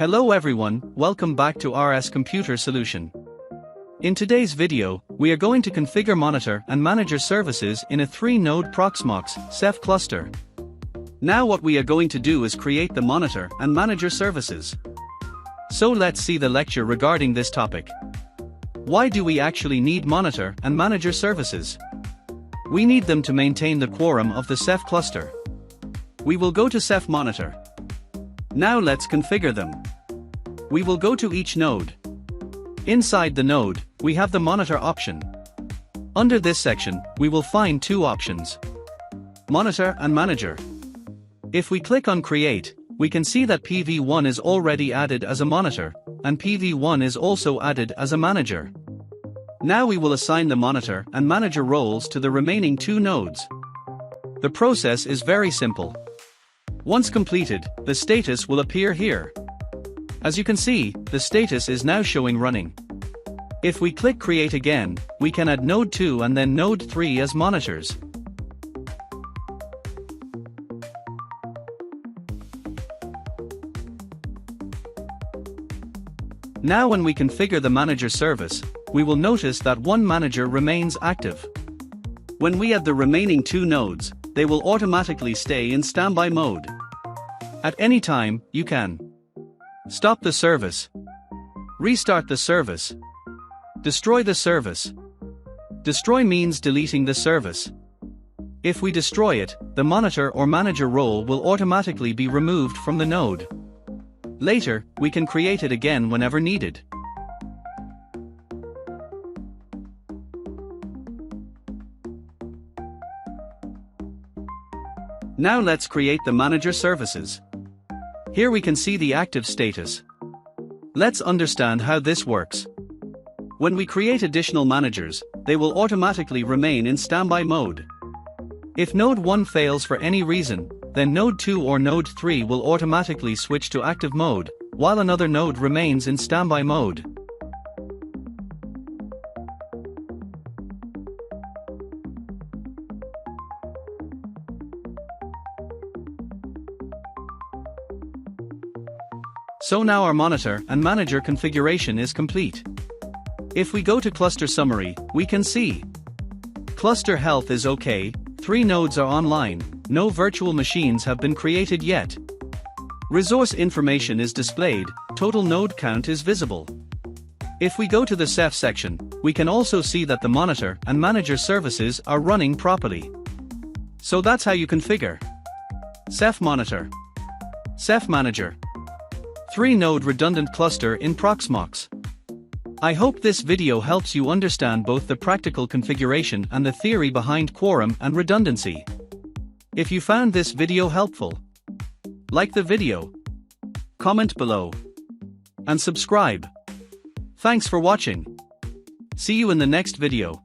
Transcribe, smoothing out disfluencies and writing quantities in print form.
Hello everyone, welcome back to RS Computer Solution. In today's video, we are going to configure monitor and manager services in a 3-node Proxmox Ceph cluster. Now what we are going to do is create the monitor and manager services. So let's see the lecture regarding this topic. Why do we actually need monitor and manager services? We need them to maintain the quorum of the Ceph cluster. We will go to Ceph Monitor. Now let's configure them. We will go to each node. Inside the node, we have the monitor option. Under this section, we will find two options: monitor and manager. If we click on create, we can see that PV1 is already added as a monitor, and PV1 is also added as a manager. Now we will assign the monitor and manager roles to the remaining two nodes. The process is very simple. Once completed, the status will appear here. As you can see, the status is now showing running. If we click create again, we can add node 2 and then node 3 as monitors. Now when we configure the manager service, we will notice that one manager remains active. When we add the remaining two nodes, they will automatically stay in standby mode. At any time, you can stop the service, restart the service, destroy the service. Destroy means deleting the service. If we destroy it, the monitor or manager role will automatically be removed from the node. Later, we can create it again whenever needed. Now let's create the manager services. Here we can see the active status. Let's understand how this works. When we create additional managers, they will automatically remain in standby mode. If node 1 fails for any reason, then node 2 or node 3 will automatically switch to active mode, while another node remains in standby mode. So now our monitor and manager configuration is complete. If we go to cluster summary, we can see cluster health is okay, 3 nodes are online, no virtual machines have been created yet. Resource information is displayed, total node count is visible. If we go to the Ceph section, we can also see that the monitor and manager services are running properly. So that's how you configure Ceph Monitor, Ceph Manager, 3-node redundant cluster in Proxmox. I hope this video helps you understand both the practical configuration and the theory behind quorum and redundancy. If you found this video helpful, like the video, comment below, and subscribe. Thanks for watching. See you in the next video.